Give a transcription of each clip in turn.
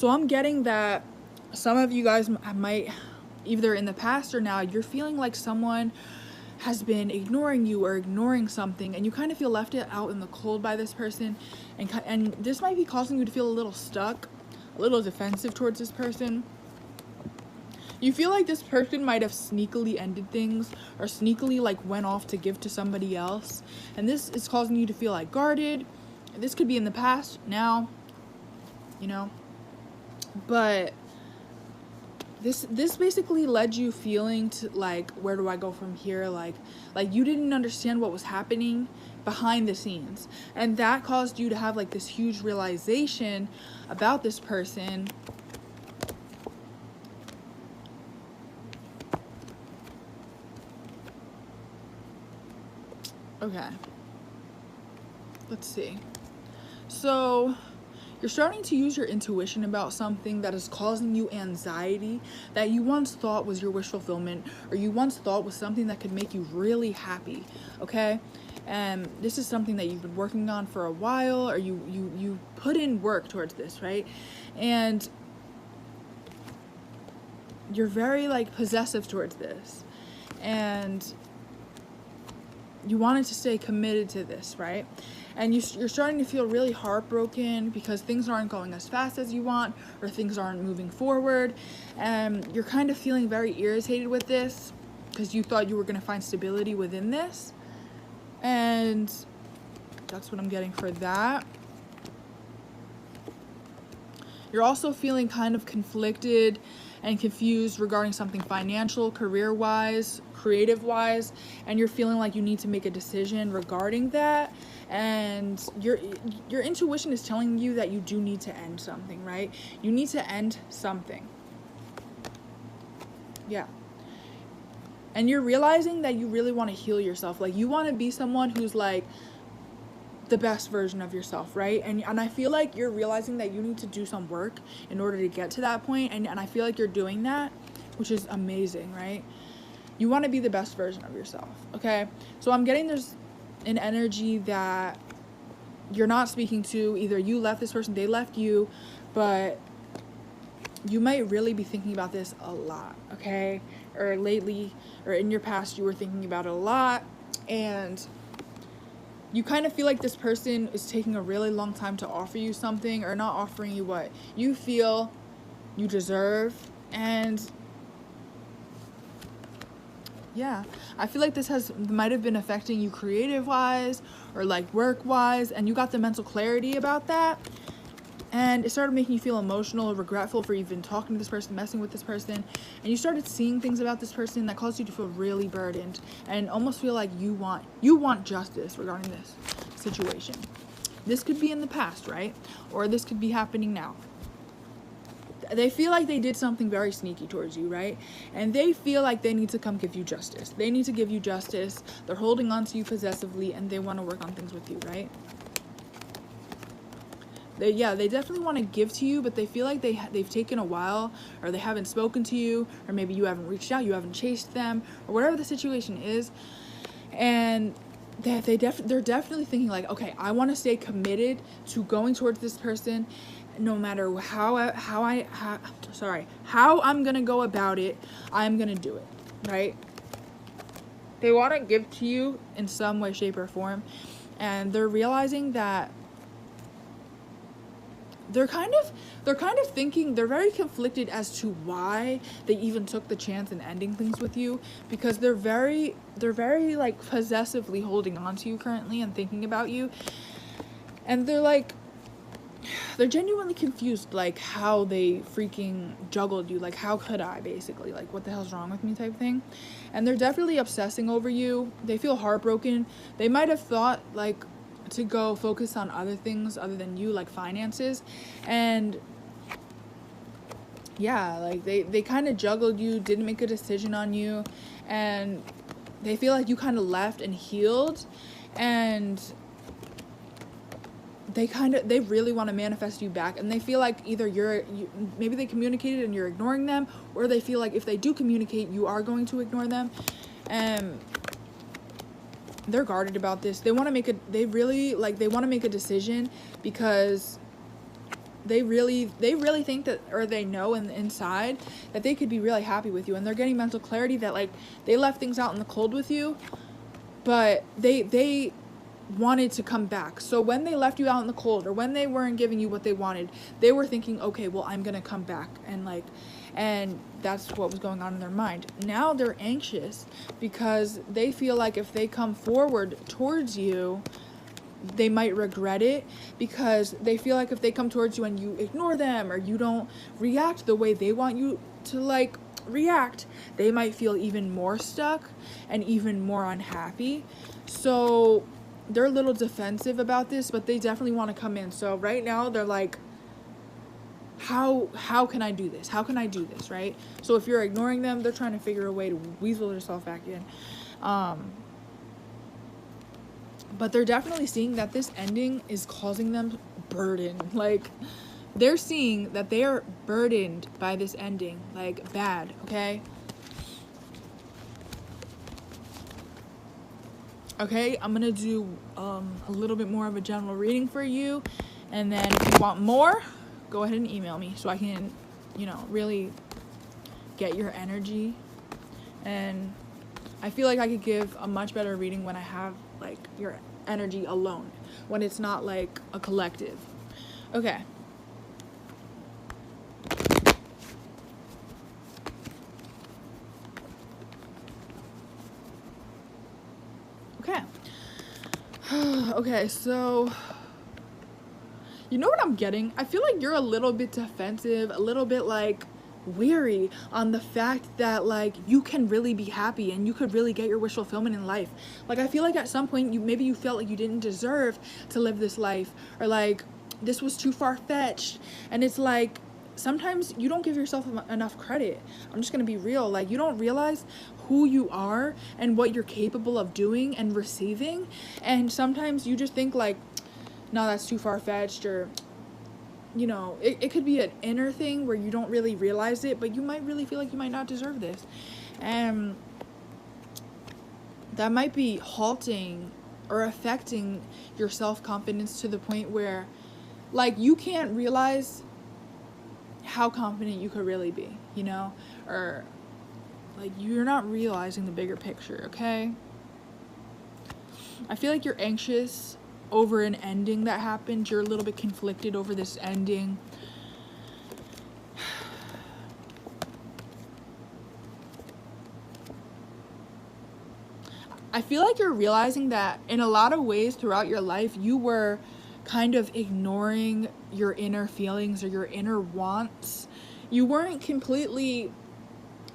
So I'm getting that some of you guys might, either in the past or now, you're feeling like someone has been ignoring you or ignoring something, and you kind of feel left out in the cold by this person, and this might be causing you to feel a little stuck, a little defensive towards this person. You feel like this person might have sneakily ended things, or sneakily like went off to give to somebody else, and this is causing you to feel like guarded. This could be in the past, now, you know, but this basically led you feeling to like, where do I go from here? Like you didn't understand what was happening behind the scenes, and that caused you to have like this huge realization about this person. Okay, let's see. So you're starting to use your intuition about something that is causing you anxiety that you once thought was your wish fulfillment, or you once thought was something that could make you really happy, okay? And this is something that you've been working on for a while, or you put in work towards this, right? And you're very like possessive towards this, and you wanted to stay committed to this, right? And you're starting to feel really heartbroken because things aren't going as fast as you want, or things aren't moving forward, and you're kind of feeling very irritated with this because you thought you were going to find stability within this, and that's what I'm getting for that. You're also feeling kind of conflicted and confused regarding something financial, career-wise, creative-wise, and you're feeling like you need to make a decision regarding that, and your intuition is telling you that you do need to end something, right? You need to end something. Yeah. And you're realizing that you really want to heal yourself. Like, you want to be someone who's like the best version of yourself, right? And I feel like you're realizing that you need to do some work in order to get to that point, and I feel like you're doing that, which is amazing, right? You want to be the best version of yourself, okay? So I'm getting there's an energy that you're not speaking to. Either you left this person, they left you, but you might really be thinking about this a lot, okay? Or lately, or in your past, you were thinking about it a lot, and you kind of feel like this person is taking a really long time to offer you something, or not offering you what you feel you deserve. And yeah, I feel like this might have been affecting you creative wise, or like work wise, and you got the mental clarity about that, and it started making you feel emotional or regretful for even talking to this person, messing with this person, and you started seeing things about this person that caused you to feel really burdened and almost feel like you want justice regarding this situation. This could be in the past, right? Or this could be happening now. They feel like they did something very sneaky towards you, right? And they feel like they need to come give you justice. They need to give you justice. They're holding on to you possessively, and they want to work on things with you, right? They definitely want to give to you, but they feel like they've taken a while, or they haven't spoken to you, or maybe you haven't reached out, you haven't chased them, or whatever the situation is. And they're definitely thinking like, okay, I want to stay committed to going towards this person, no matter how I'm gonna go about it. I'm gonna do it, right? They want to give to you in some way, shape, or form, and they're realizing that they're kind of thinking, they're very conflicted as to why they even took the chance in ending things with you, because they're very like possessively holding on to you currently and thinking about you, and they're genuinely confused, like how they freaking juggled you, like how could I, basically, like what the hell's wrong with me type thing. And they're definitely obsessing over you. They feel heartbroken. They might have thought like to go focus on other things other than you, like finances, and yeah, like they kind of juggled you, didn't make a decision on you, and they feel like you kind of left and healed, and they really want to manifest you back, and they feel like either maybe they communicated and you're ignoring them, or they feel like if they do communicate, you are going to ignore them, and they're guarded about this. They want to make a decision, because they really think that, or they know inside that they could be really happy with you, and they're getting mental clarity that like they left things out in the cold with you, but they wanted to come back. So when they left you out in the cold, or when they weren't giving you what they wanted, they were thinking, okay, well, I'm gonna come back, and that's what was going on in their mind. Now they're anxious because they feel like if they come forward towards you, they might regret it, because they feel like if they come towards you and you ignore them, or you don't react the way they want you to like react, they might feel even more stuck and even more unhappy. So they're a little defensive about this, but they definitely want to come in. So right now they're like, how can I do this? How can I do this, right? So if you're ignoring them, they're trying to figure a way to weasel themselves back in. But they're definitely seeing that this ending is causing them burden. Like, they're seeing that they are burdened by this ending, like bad, okay? Okay, I'm gonna do a little bit more of a general reading for you, and then if you want more, go ahead and email me so I can, you know, really get your energy. And I feel like I could give a much better reading when I have like your energy alone, when it's not like a collective. Okay. Okay. Okay, so you know what I'm getting? I feel like you're a little bit defensive, a little bit like weary on the fact that like you can really be happy and you could really get your wish fulfillment in life. Like, I feel like at some point you felt like you didn't deserve to live this life, or like this was too far-fetched. And it's like sometimes you don't give yourself enough credit. I'm just gonna be real. Like, you don't realize who you are and what you're capable of doing and receiving, and sometimes you just think like, no, that's too far-fetched, or you know, it could be an inner thing where you don't really realize it, but you might really feel like you might not deserve this. And that might be halting or affecting your self-confidence to the point where, like, you can't realize how confident you could really be, you know? Or, like, you're not realizing the bigger picture, okay? I feel like you're anxious over an ending that happened. You're a little bit conflicted over this ending. I feel like you're realizing that in a lot of ways throughout your life, you were kind of ignoring your inner feelings or your inner wants. You weren't completely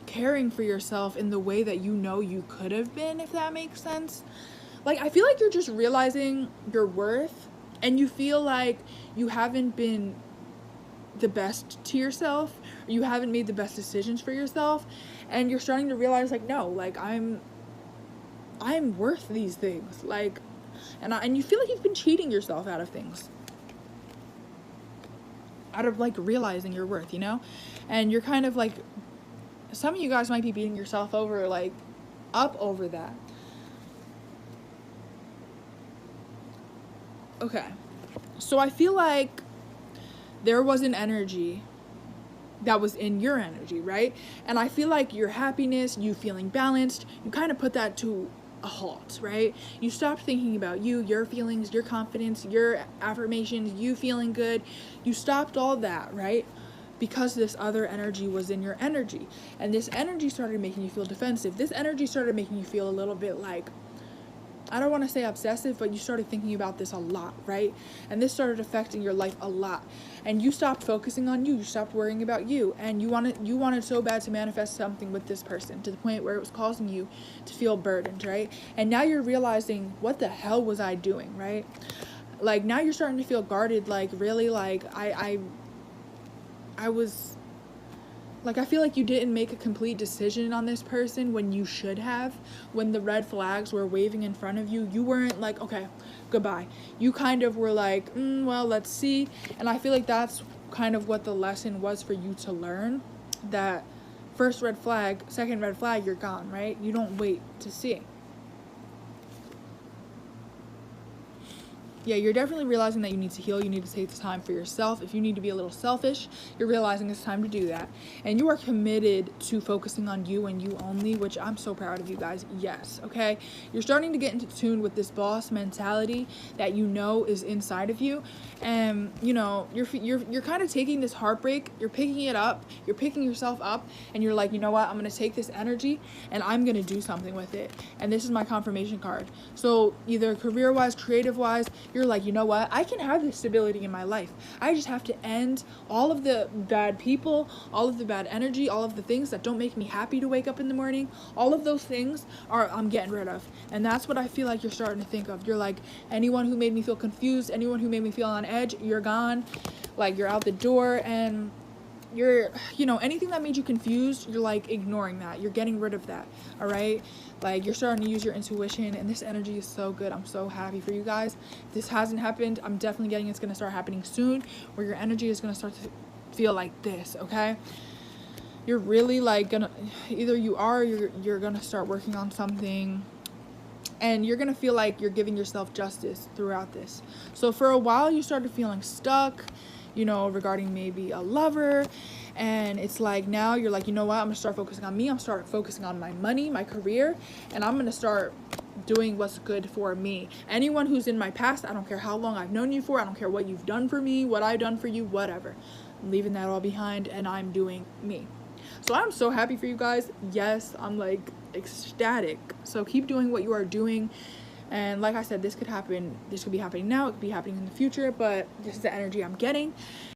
caring for yourself in the way that you know you could have been, if that makes sense. Like, I feel like you're just realizing your worth, and you feel like you haven't been the best to yourself, or you haven't made the best decisions for yourself, and you're starting to realize, like, no, like, I'm worth these things, like, and you feel like you've been cheating yourself out of things, out of, like, realizing your worth, you know? And you're kind of, like, some of you guys might be beating yourself over, like, up over that. Okay, so I feel like there was an energy that was in your energy, right? And I feel like your happiness, you feeling balanced, you kind of put that to a halt, right? You stopped thinking about you, your feelings, your confidence, your affirmations, you feeling good. You stopped all that, right? Because this other energy was in your energy. And this energy started making you feel defensive. This energy started making you feel a little bit like, I don't want to say obsessive, but you started thinking about this a lot, right? And this started affecting your life a lot. And you stopped focusing on you. You stopped worrying about you. And you wanted so bad to manifest something with this person, to the point where it was causing you to feel burdened, right? And now you're realizing, what the hell was I doing, right? Like, now you're starting to feel guarded, like, really, like, I was... Like, I feel like you didn't make a complete decision on this person when you should have. When the red flags were waving in front of you, you weren't like, okay, goodbye. You kind of were like, well, let's see. And I feel like that's kind of what the lesson was for you to learn. That first red flag, second red flag, you're gone, right? You don't wait to see. Yeah, you're definitely realizing that you need to heal. You need to take the time for yourself. If you need to be a little selfish, you're realizing it's time to do that. And you are committed to focusing on you and you only, which I'm so proud of you guys. Yes, okay? You're starting to get into tune with this boss mentality that you know is inside of you. And, you know, you're kind of taking this heartbreak, you're picking it up, you're picking yourself up, and you're like, you know what? I'm going to take this energy and I'm going to do something with it. And this is my confirmation card. So either career-wise, creative-wise, you're like, you know what? I can have this stability in my life. I just have to end all of the bad people, all of the bad energy, all of the things that don't make me happy to wake up in the morning. All of those things I'm getting rid of. And that's what I feel like you're starting to think of. You're like, anyone who made me feel confused, anyone who made me feel on edge, you're gone. Like, you're out the door, and you're, you know, anything that made you confused, you're like ignoring that. You're getting rid of that. All right? Like, you're starting to use your intuition, and this energy is so good. I'm so happy for you guys. If this hasn't happened, I'm definitely getting it's going to start happening soon, where your energy is going to start to feel like this, okay? You're really like gonna, either you are, you're going to start working on something, and you're going to feel like you're giving yourself justice throughout this. So for a while, you started feeling stuck, you know, regarding maybe a lover. And it's like, now you're like, you know what? I'm going to start focusing on me. I'm start focusing on my money, my career. And I'm going to start doing what's good for me. Anyone who's in my past, I don't care how long I've known you for. I don't care what you've done for me, what I've done for you, whatever. I'm leaving that all behind, and I'm doing me. So I'm so happy for you guys. Yes, I'm like ecstatic. So keep doing what you are doing. And like I said, this could happen. This could be happening now. It could be happening in the future. But this is the energy I'm getting.